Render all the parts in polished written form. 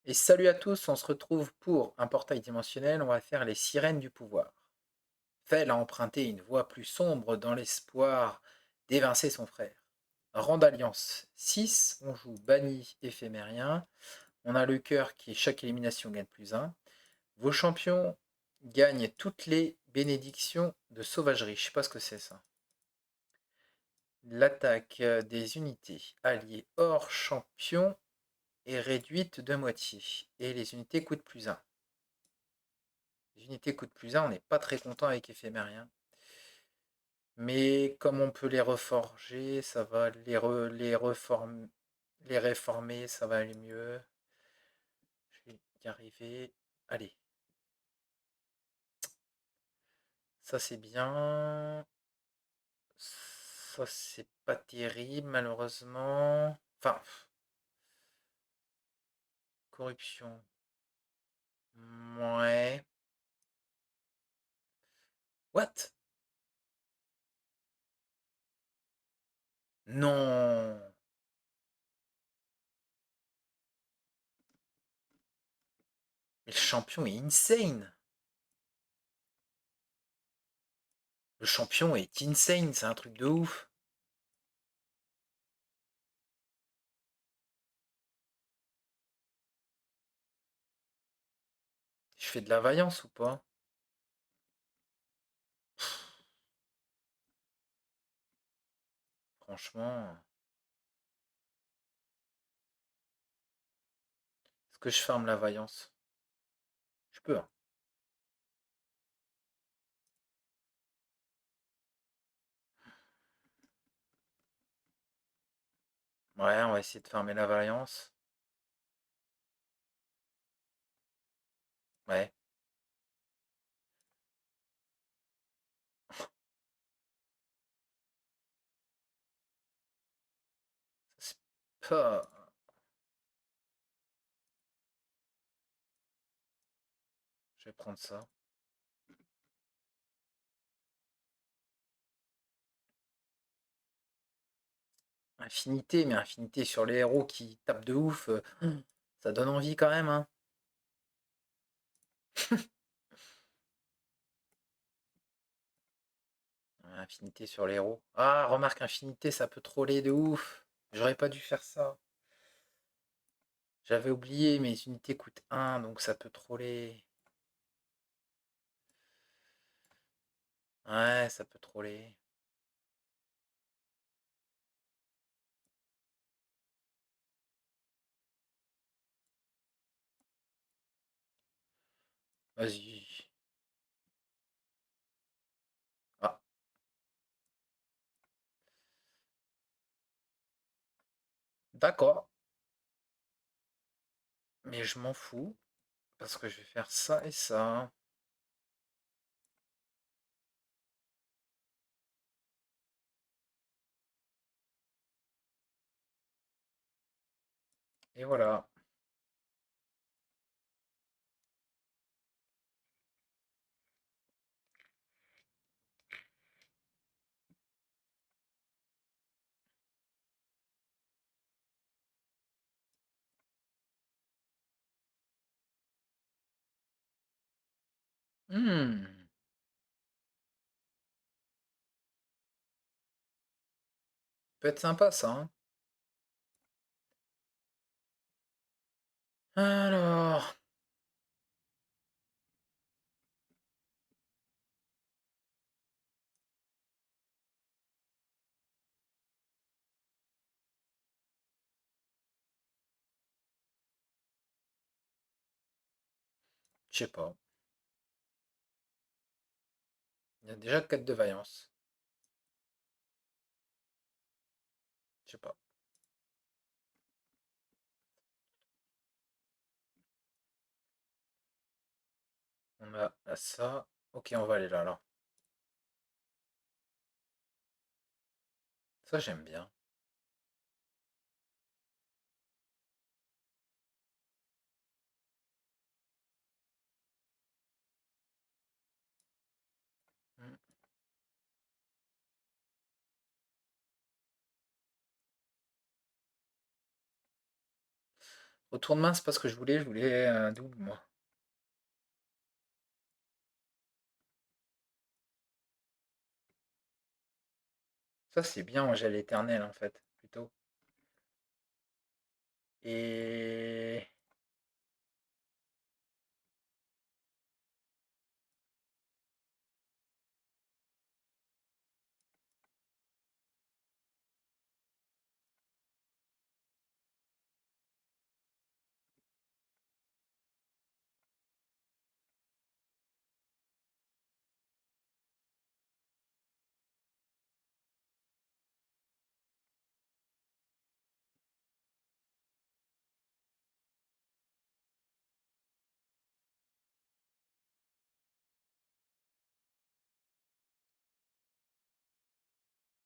Et salut à tous, on se retrouve pour un portail dimensionnel, on va faire les sirènes du pouvoir. Fel a emprunté une voie plus sombre dans l'espoir d'évincer son frère. Rang d'alliance 6, on joue banni éphémérien, on a le cœur qui chaque élimination gagne plus un. Vos champions gagnent toutes les bénédictions de sauvagerie, je sais pas ce que c'est ça. L'attaque des unités alliées hors champion est réduite de moitié et les unités coûtent plus un. Les unités coûtent plus un, on n'est pas très content avec éphémérien. Mais comme on peut les reforger, ça va les réformer, ça va aller mieux. Je vais y arriver. Allez, ça c'est bien. Ça c'est pas terrible malheureusement. Enfin, corruption. Ouais. What? Non. Mais le champion est insane. Le champion est insane, c'est un truc de ouf. Je fais de la vaillance ou pas? Franchement, est-ce que je ferme la vaillance? Je peux, hein. Ouais, on va essayer de fermer la vaillance. Ouais. C'est pas... Je vais prendre ça. Infinité, mais infinité sur les héros qui tapent de ouf. Ça donne envie quand même, hein. Infinité sur les héros. Ah, remarque, infinité, ça peut troller de ouf. J'aurais pas dû faire ça. J'avais oublié, mes unités coûtent 1, donc ça peut troller. Ouais, ça peut troller. Vas-y. Ah, d'accord. Mais je m'en fous, parce que je vais faire ça et ça. Et voilà. Hmm. Peut être sympa ça, hein. Alors, je sais pas. Il y a déjà 4 de vaillance. Je sais pas. On a ça. Ok, on va aller là, alors. Ça, j'aime bien. Hmm. Retour de main, c'est pas ce que je voulais un double, moi. Ça, c'est bien en gel éternel, en fait, plutôt. Et...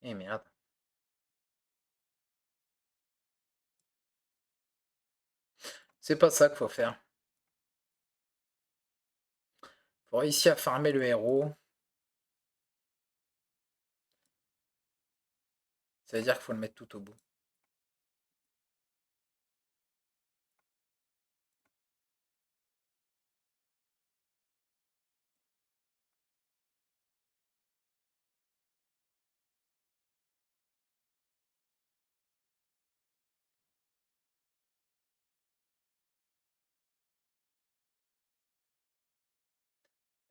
Eh merde. C'est pas ça qu'il faut faire. Faut réussir à farmer le héros. Ça veut dire qu'il faut le mettre tout au bout.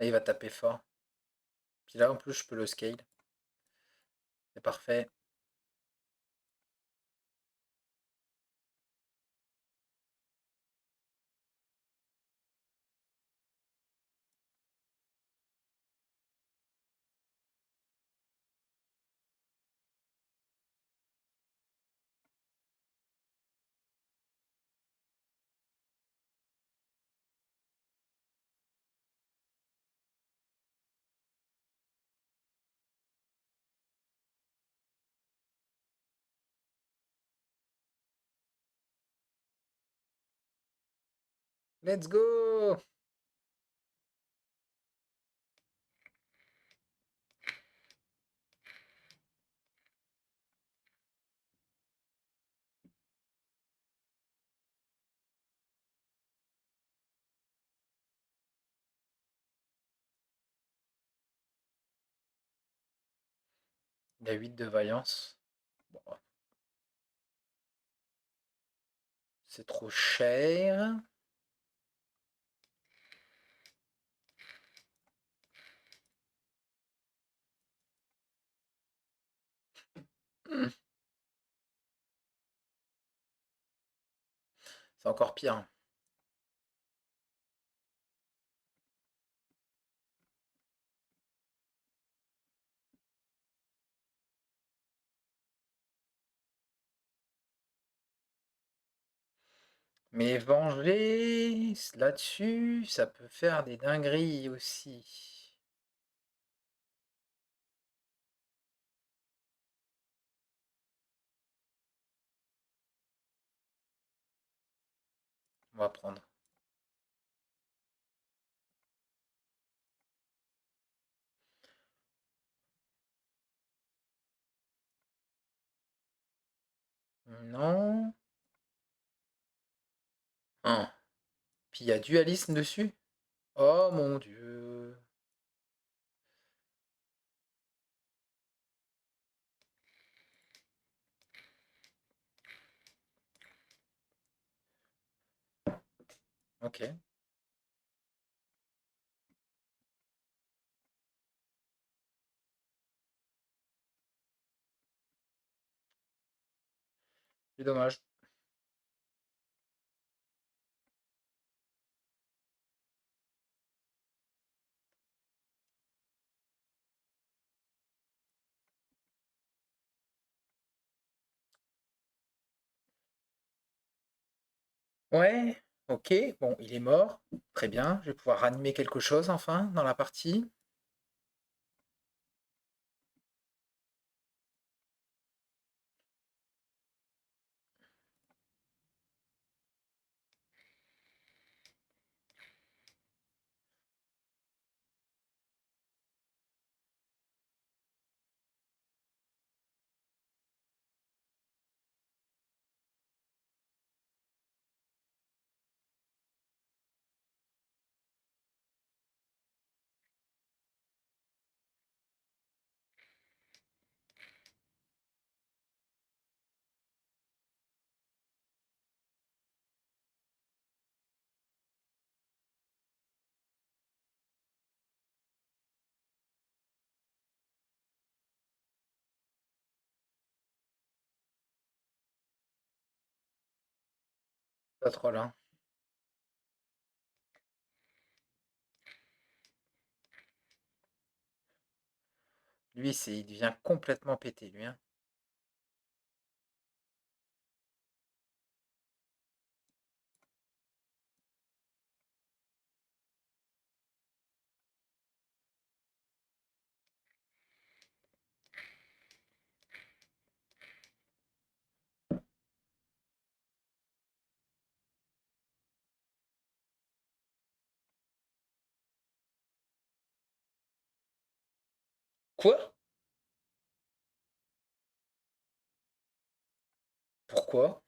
Là, il va taper fort. Puis là, en plus, je peux le scale. C'est parfait. Let's go! Il a 8 de vaillance. Bon, c'est trop cher. C'est encore pire. Mais venger là-dessus, ça peut faire des dingueries aussi. On va prendre. Non. Hein. Puis il y a dualisme dessus. Oh mon dieu. Ok, c'est dommage. Ouais, ok, bon, il est mort. Très bien, je vais pouvoir ranimer quelque chose enfin dans la partie. Pas trop là. Lui, il devient complètement pété, lui, hein. Quoi? Pourquoi?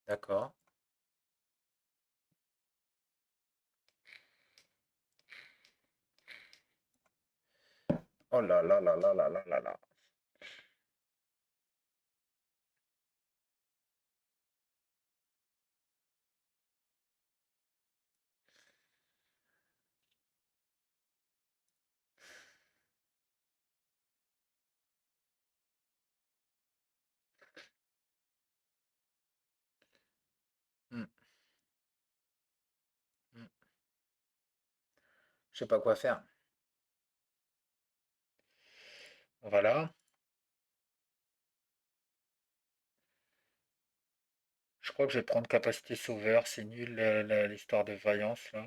D'accord. Oh là là là là là là là là. Hmm, hmm. Je sais pas quoi faire. Voilà. Je crois que je vais prendre capacité sauveur. C'est nul l'histoire de vaillance là.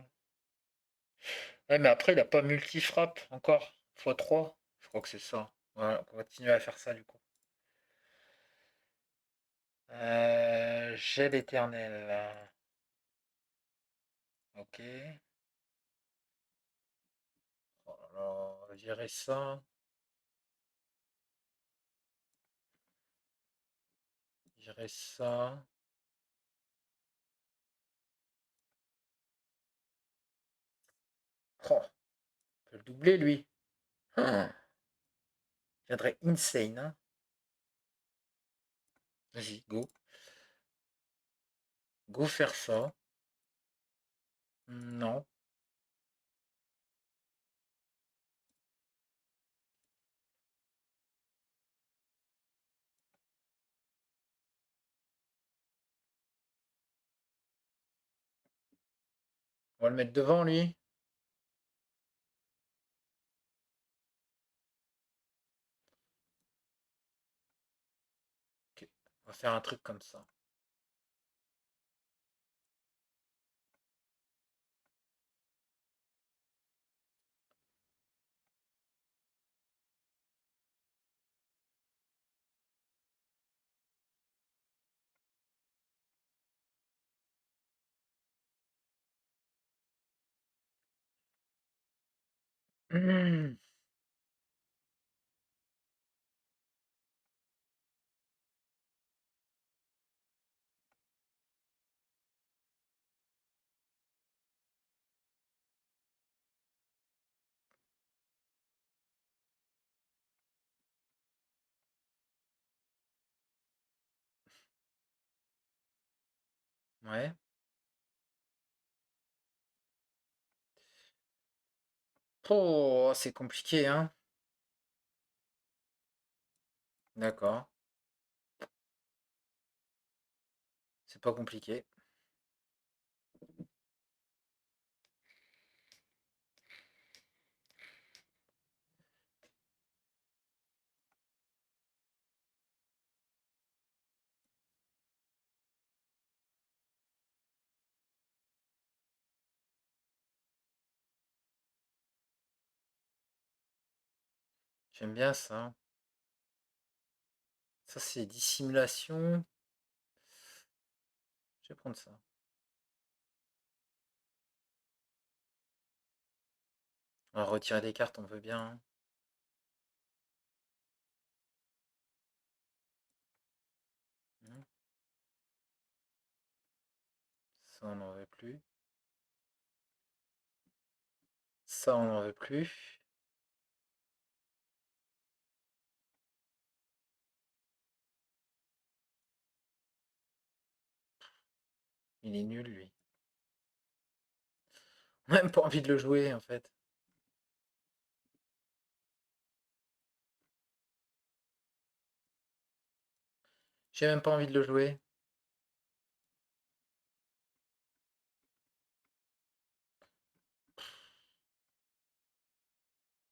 Ouais, mais après, il a pas multi-frappe encore. X3. Je crois que c'est ça. Voilà, on va continuer à faire ça du coup. Gel éternel. Ok. Oh là là, on va virer ça. Virer ça. Oh, on peut le doubler lui. Ah, il viendrait insane, hein. Vas-y, go. Go faire ça. Non. On va le mettre devant lui. Ok. On va faire un truc comme ça. Hmm, ouais. Oh, c'est compliqué, hein. D'accord. C'est pas compliqué. J'aime bien ça. Ça, c'est dissimulation. Je vais prendre ça. On va retirer des cartes, on veut bien. Hmm. Ça, on n'en veut plus. Ça, on n'en veut plus. Il est nul, lui. Même pas envie de le jouer en fait. J'ai même pas envie de le jouer.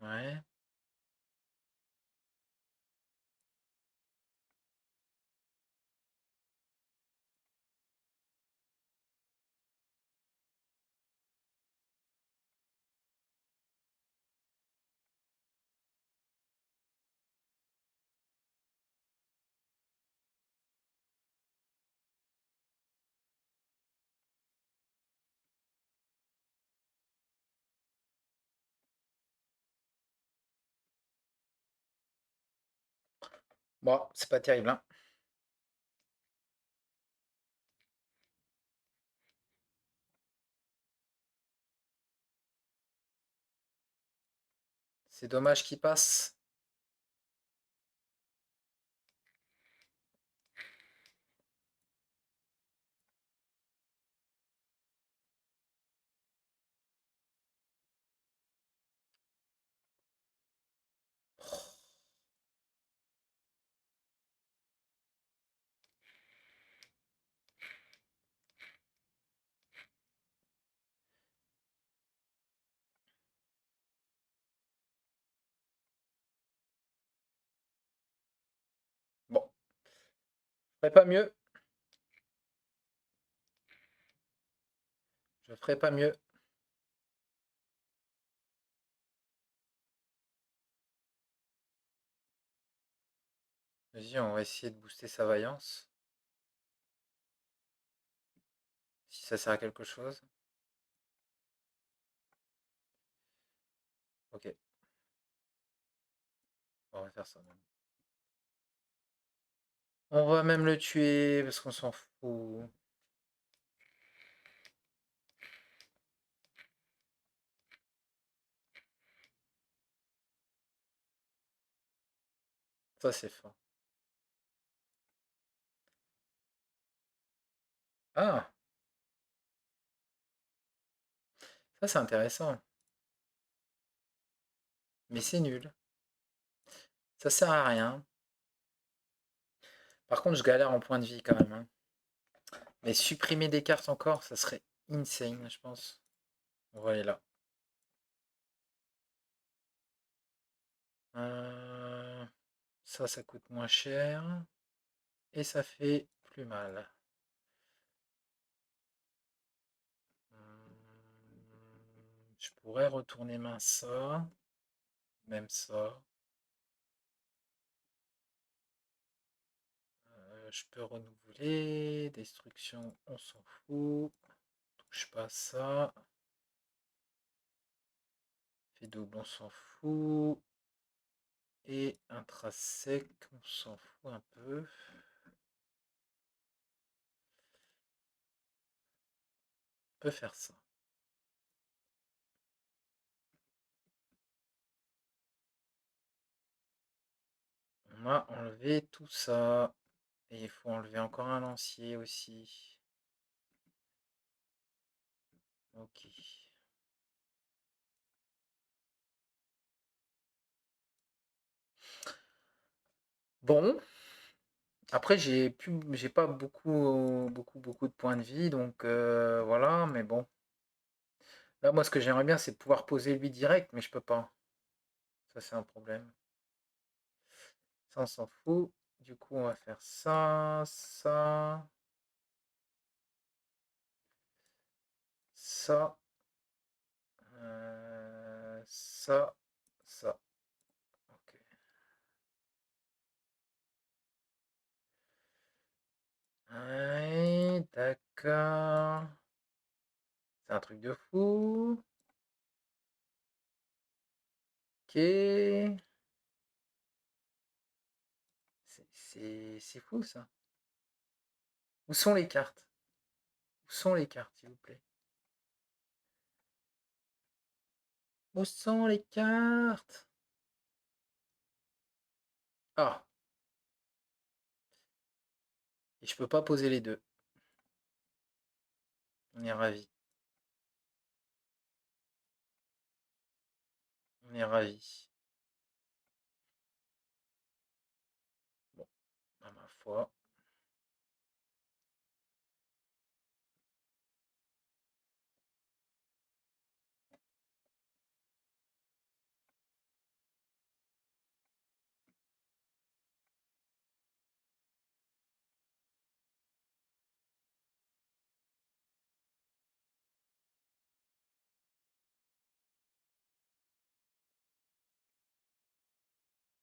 Ouais. Bon, c'est pas terrible, hein. C'est dommage qu'il passe. Bon, je ferai pas mieux. Je ferai pas mieux. Vas-y, on va essayer de booster sa vaillance. Si ça sert à quelque chose. Ok, on va faire ça même. On va même le tuer parce qu'on s'en fout. Ça, c'est fort. Ah, ça, c'est intéressant. Mais c'est nul. Ça sert à rien. Par contre, je galère en point de vie quand même, hein. Mais supprimer des cartes encore, ça serait insane, je pense. On va aller là. Euh, ça coûte moins cher. Et ça fait plus mal. Je pourrais retourner main ça. Même ça. Je peux renouveler. Destruction, on s'en fout. Touche pas ça. Fait double, on s'en fout. Et intrinsèque, on s'en fout un peu. On peut faire ça. On a enlevé tout ça. Et il faut enlever encore un lancier aussi. Ok. Bon. Après, j'ai pas beaucoup de points de vie, donc voilà. Mais bon. Là, moi, ce que j'aimerais bien, c'est pouvoir poser lui direct, mais je peux pas. Ça, c'est un problème. Ça, on s'en fout. Du coup, on va faire ça, ça, ça, ça, ça. Ok. Ouais, d'accord. C'est un truc de fou. Ok. C'est fou ça. Où sont les cartes? Où sont les cartes, s'il vous plaît? Où sont les cartes? Ah, et je peux pas poser les deux. On est ravis. On est ravis. Bon, à ma foi.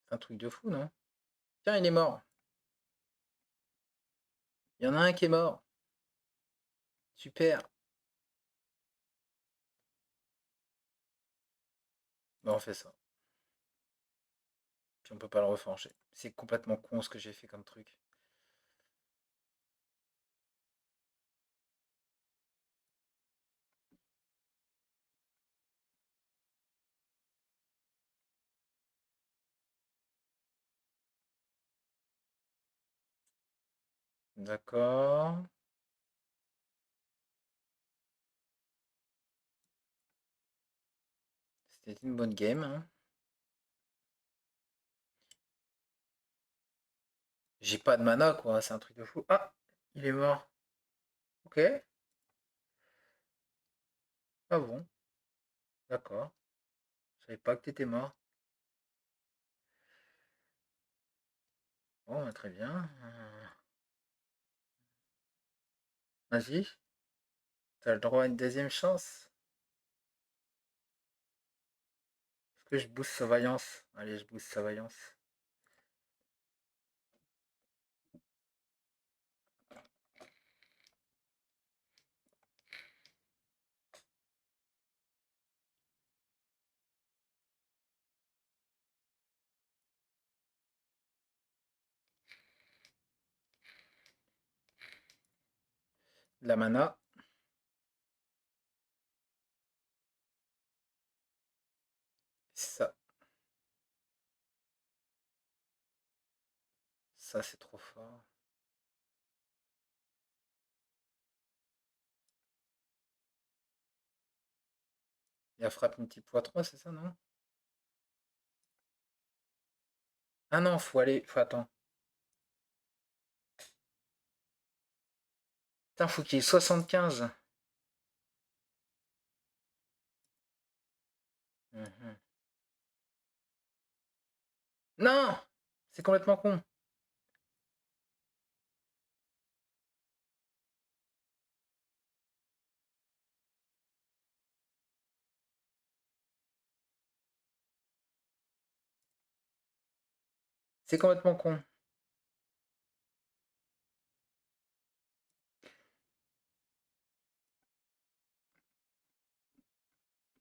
C'est un truc de fou, non? Tiens, il est mort. Il y en a un qui est mort. Super. Bon, on fait ça. Puis on peut pas le reforger. C'est complètement con ce que j'ai fait comme truc. D'accord. C'était une bonne game, hein. J'ai pas de mana, quoi. C'est un truc de fou. Ah, il est mort. Ok. Ah bon, d'accord. Je savais pas que t'étais mort. Bon, bah, très bien. Vas-y. T'as le droit à une deuxième chance. Est-ce que je booste sa vaillance? Allez, je booste sa vaillance. De la mana. Ça. Ça, c'est trop fort. Il y a frappe multiple x3, c'est ça, non? Ah non, faut aller. Faut attendre. Putain, faut qu'il y ait 75. Mhm. Non! C'est complètement con. C'est complètement con.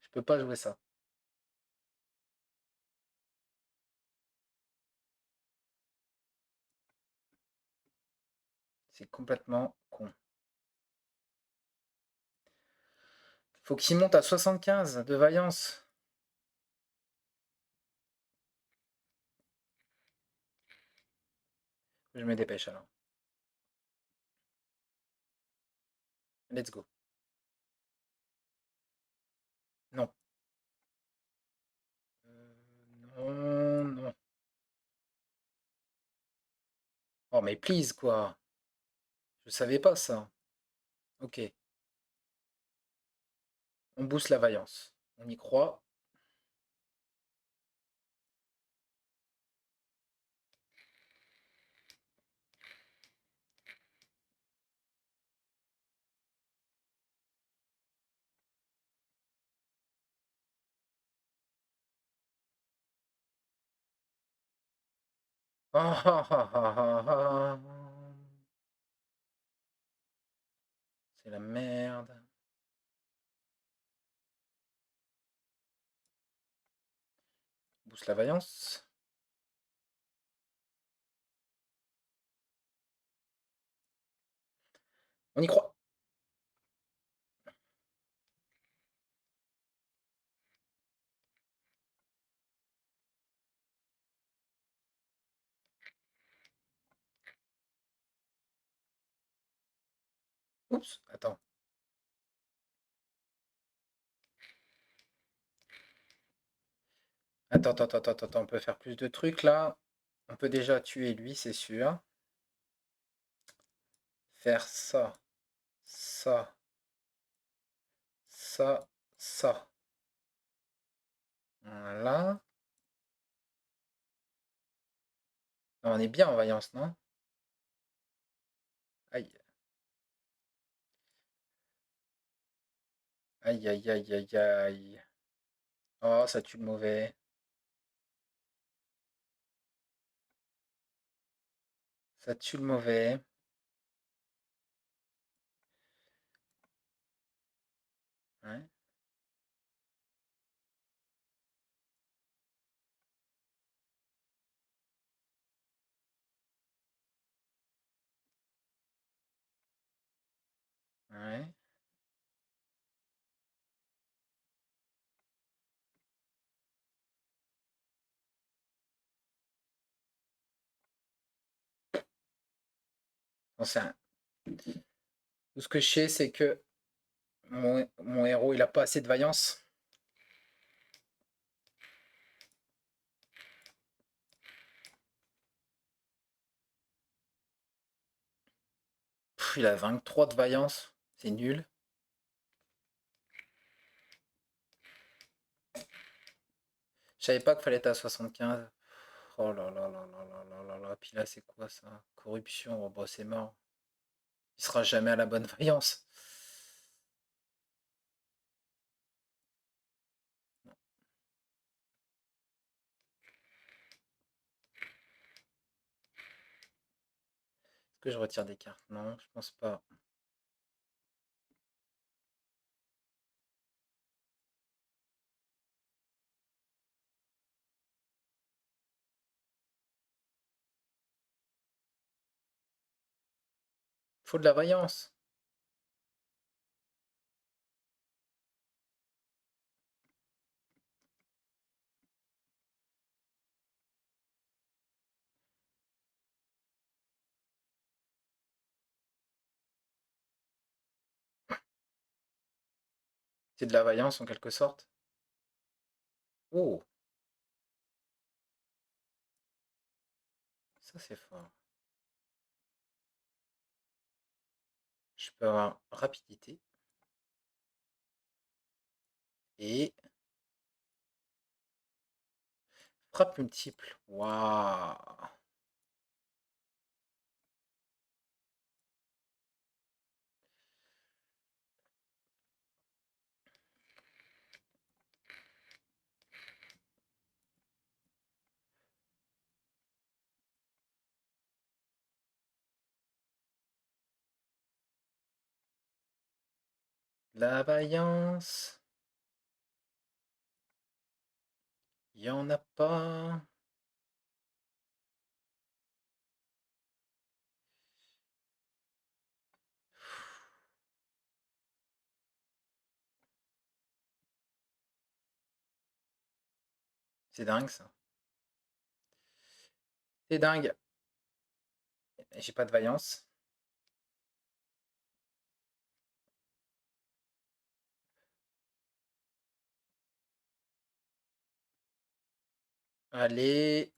Je peux pas jouer ça. C'est complètement con. Faut qu'il monte à 75 de vaillance. Je me dépêche alors. Let's go. Non. Non, non. Oh, mais please, quoi. Je savais pas ça. Ok. On booste la vaillance. On y croit. Ah, ah, ah, ah, ah, ah. C'est la merde. Booste la vaillance. On y croit. Oups, attends. Attends, on peut faire plus de trucs là. On peut déjà tuer lui, c'est sûr. Faire ça, ça, ça, ça. Voilà. On est bien en vaillance, non? Aïe. Aïe, aïe, aïe, aïe, aïe. Oh, ça tue le mauvais. Ça tue le mauvais. Ouais, ouais. Bon, tout ce que je sais, c'est que mon héros, il a pas assez de vaillance. Il a 23 de vaillance. C'est nul. Je savais pas qu'il fallait être à 75. Oh là là là là là là là là. Puis là, c'est quoi ça? Corruption. Oh, bah, c'est mort. Il sera jamais à la bonne vaillance. Est-ce que je retire des cartes? Non, je pense pas. Faut de la vaillance. C'est de la vaillance en quelque sorte. Oh, ça c'est fort. Je peux avoir rapidité et frappe multiple. Waouh. La vaillance. Il y en a pas. C'est dingue ça. C'est dingue. J'ai pas de vaillance. Allez,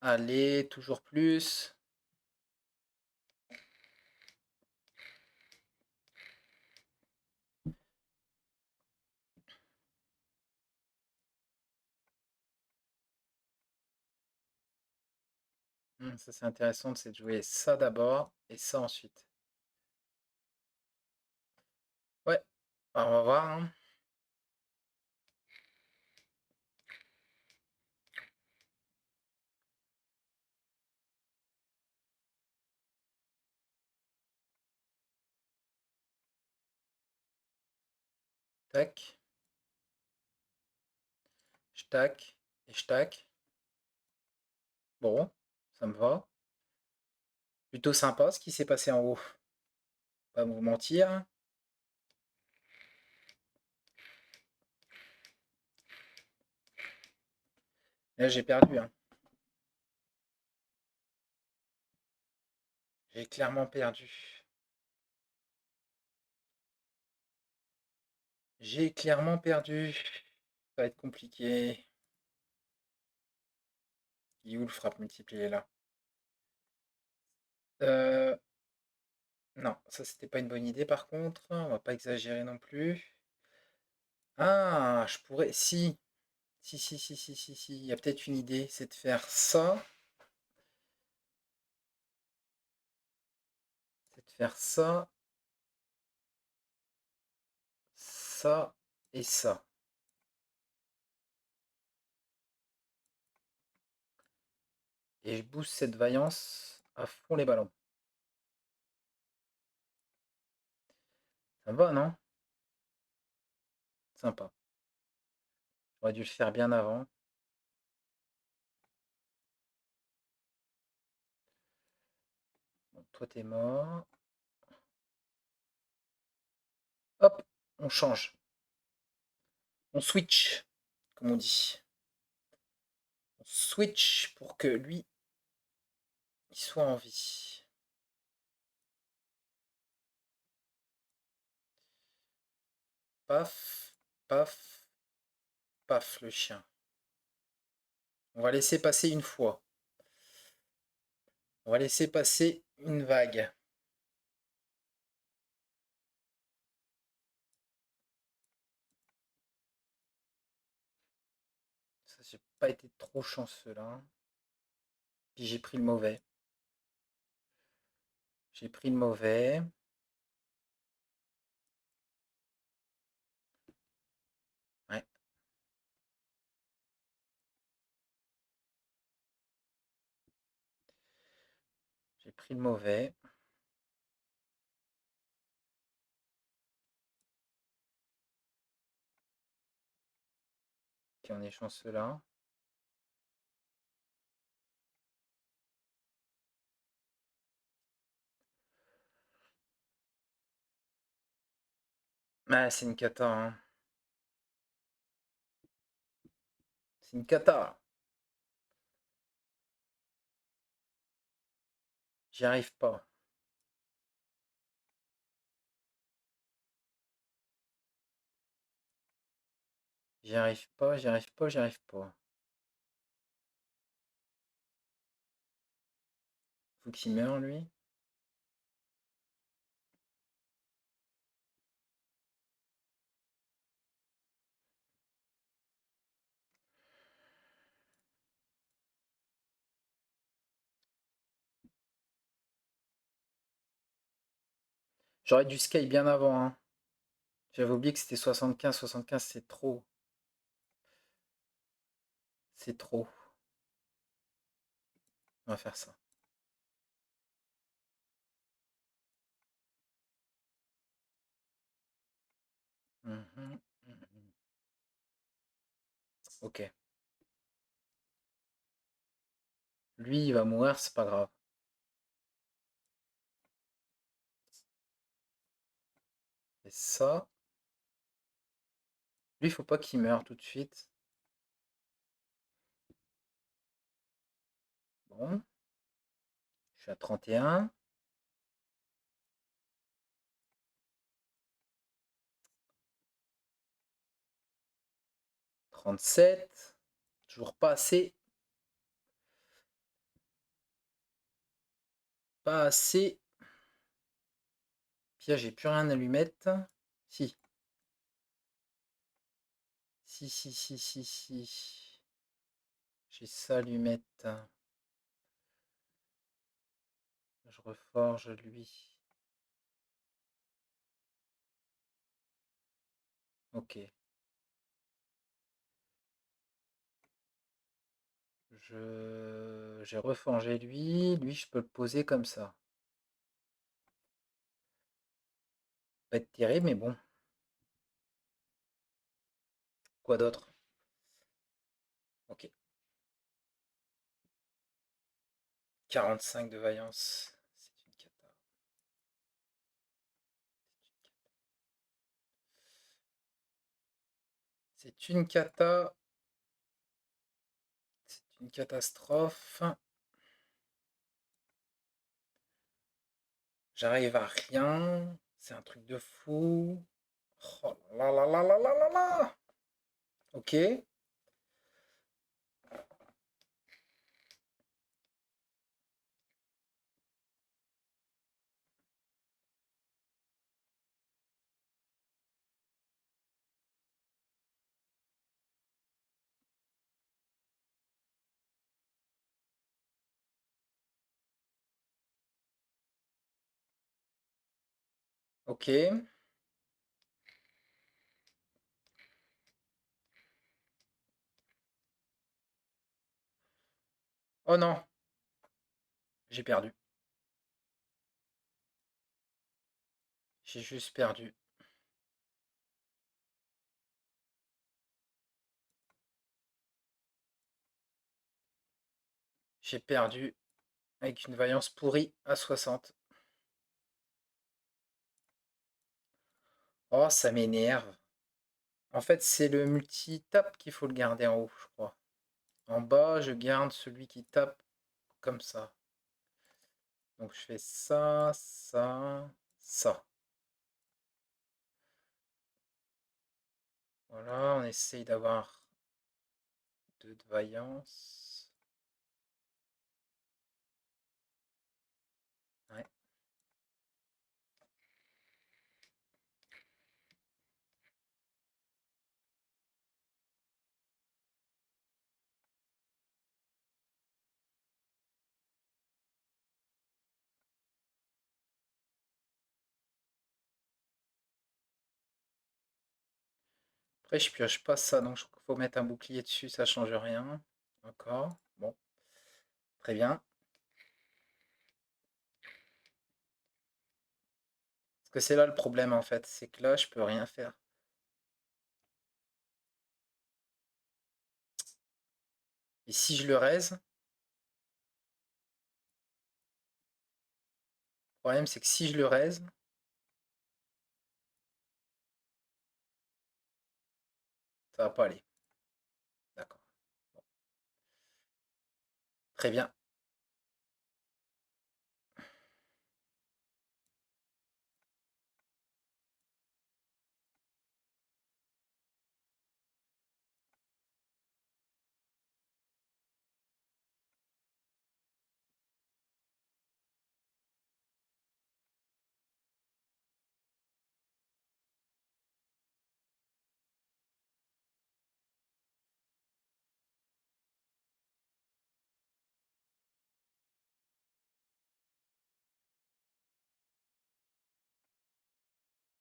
allez, toujours plus. Ça c'est intéressant, c'est de jouer ça d'abord et ça ensuite. Ouais, on va voir, hein. Tac, je tac et je tac. Bon, ça me va. Plutôt sympa ce qui s'est passé en haut. Pas vous mentir. Là j'ai perdu, hein. J'ai clairement perdu. J'ai clairement perdu. Ça va être compliqué. Il est où le frappe multiplié là? Euh, Non, ça c'était pas une bonne idée par contre. On va pas exagérer non plus. Ah, je pourrais. Si. Si. Il y a peut-être une idée, c'est de faire ça. C'est de faire ça, ça et ça. Et je booste cette vaillance à fond les ballons. Ça va, non? Sympa. J'aurais dû le faire bien avant. Bon, toi, t'es mort. Hop, on change. On switch, comme on dit. On switch pour que lui, il soit en vie. Paf, paf, paf, le chien. On va laisser passer une fois. On va laisser passer une vague. Ça, j'ai pas été trop chanceux là. Puis j'ai pris le mauvais. J'ai pris le mauvais. Ouais, j'ai pris le mauvais. Puis on est chanceux là. Ah, c'est une cata, hein. C'est une cata. J'y arrive pas. J'y arrive pas, j'y arrive pas, j'y arrive pas. Faut qu'il meure, lui. J'aurais dû scale bien avant, hein. J'avais oublié que c'était 75. 75, c'est trop. C'est trop. On va faire ça. Mhm. Ok. Lui, il va mourir, c'est pas grave. Et ça. Lui, il faut pas qu'il meure tout de suite. Bon. Je suis à 31. 37. Toujours pas assez. Pas assez. Puis là, j'ai plus rien à lui mettre. Si. Si. J'ai ça à lui mettre. Je reforge lui. Ok. J'ai reforgé lui. Lui, je peux le poser comme ça. Pas être terrible, mais bon. Quoi d'autre? Ok. 45 de vaillance. C'est une cata. C'est une cata. C'est une catastrophe. J'arrive à rien. C'est un truc de fou. Oh là là là là là là là. Ok. Ok. Oh non, j'ai perdu. J'ai juste perdu. J'ai perdu avec une vaillance pourrie à 60. Oh, ça m'énerve. En fait, c'est le multi-tape qu'il faut le garder en haut, je crois. En bas, je garde celui qui tape comme ça. Donc je fais ça, ça, ça. Voilà, on essaye d'avoir 2 de vaillance. Ouais. Après, je pioche pas ça, donc il faut mettre un bouclier dessus, ça change rien. D'accord. Bon, très bien. Parce que c'est là le problème en fait, c'est que là, je peux rien faire. Et si je le raise, le problème c'est que si je le raise, ça va pas aller. D'accord. Bon, très bien.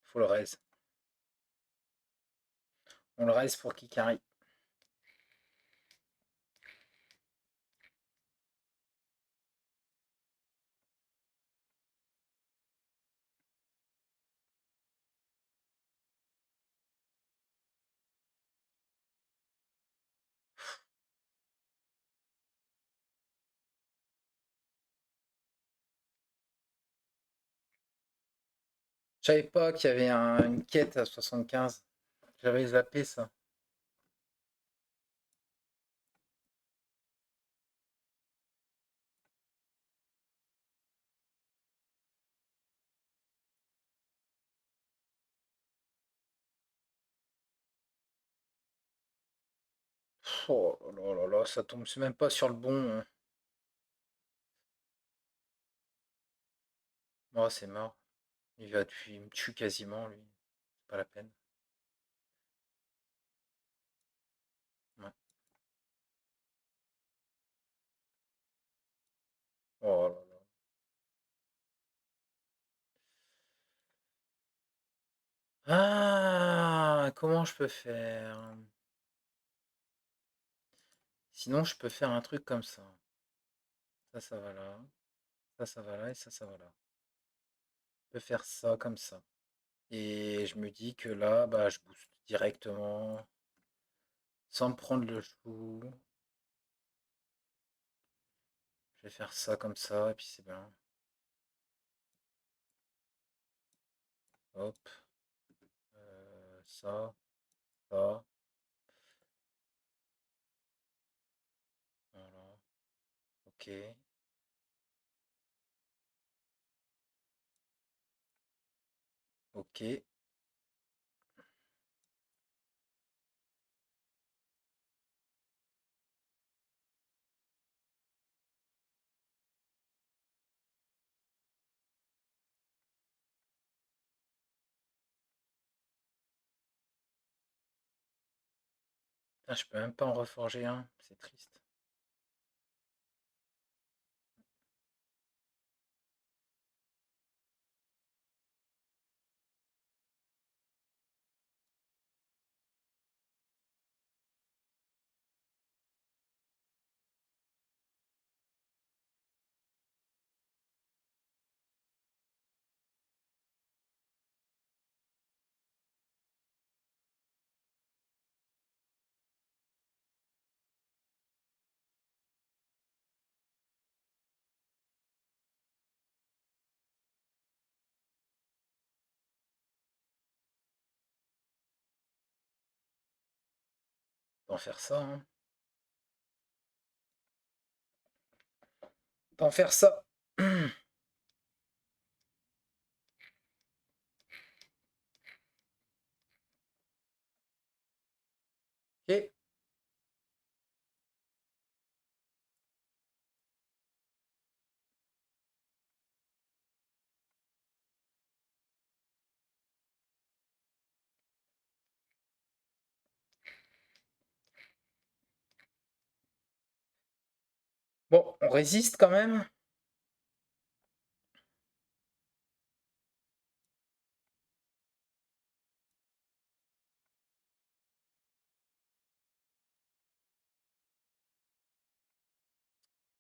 Faut le raise. On le raise pour qu'il carry. Je savais pas qu'il y avait une quête à 75. J'avais zappé ça. Oh là là là, ça tombe c'est même pas sur le bon, hein. Oh, c'est mort. Il me tue quasiment, lui. C'est pas la peine. Ouais. Oh là là. Ah, comment je peux faire? Sinon, je peux faire un truc comme ça. Ça va là. Ça va là et ça va là. Je peux faire ça comme ça. Et je me dis que là, bah, je booste directement, sans me prendre le chou. Je vais faire ça comme ça, et puis c'est bien. Hop. Ça, ça. Voilà. Ok. Ok. Putain, je peux même pas en reforger un. C'est triste. D'en faire ça, hein. D'en faire ça. Ok. Bon, on résiste quand même.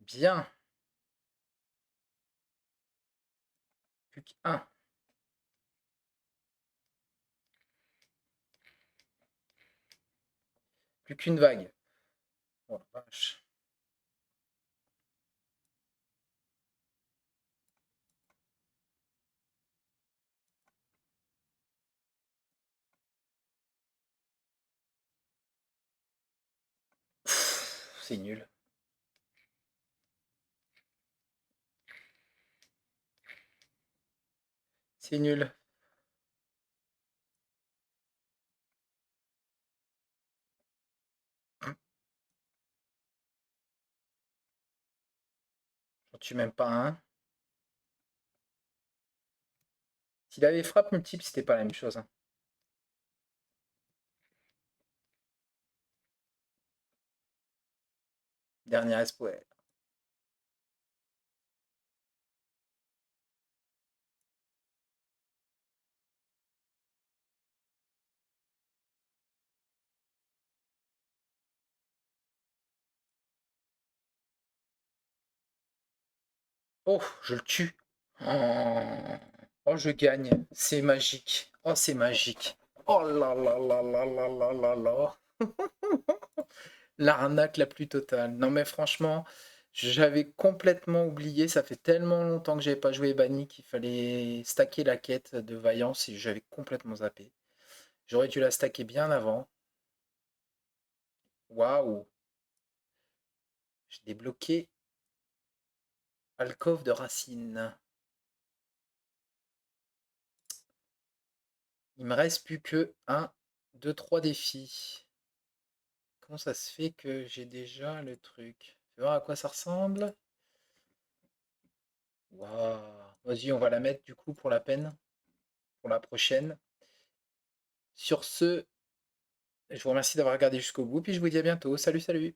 Bien. Plus qu'un. Plus qu'une vague. Oh la vache. C'est nul. C'est nul. J'en tue même pas un. S'il avait frappe multiple, c'était pas la même chose, hein. Dernier espoir. Oh, je le tue. Oh, oh, je gagne. C'est magique. Oh, c'est magique. Oh là là là là là là là là. L'arnaque la plus totale. Non mais franchement, j'avais complètement oublié. Ça fait tellement longtemps que j'avais pas joué Banni qu'il fallait stacker la quête de Vaillance et j'avais complètement zappé. J'aurais dû la stacker bien avant. Waouh. J'ai débloqué Alcôve de Racine. Il me reste plus que un, 2, 3 défis. Comment ça se fait que j'ai déjà le truc? Fais voir à quoi ça ressemble. Waouh. Vas-y, on va la mettre du coup pour la peine, pour la prochaine. Sur ce, je vous remercie d'avoir regardé jusqu'au bout, puis je vous dis à bientôt. Salut, salut!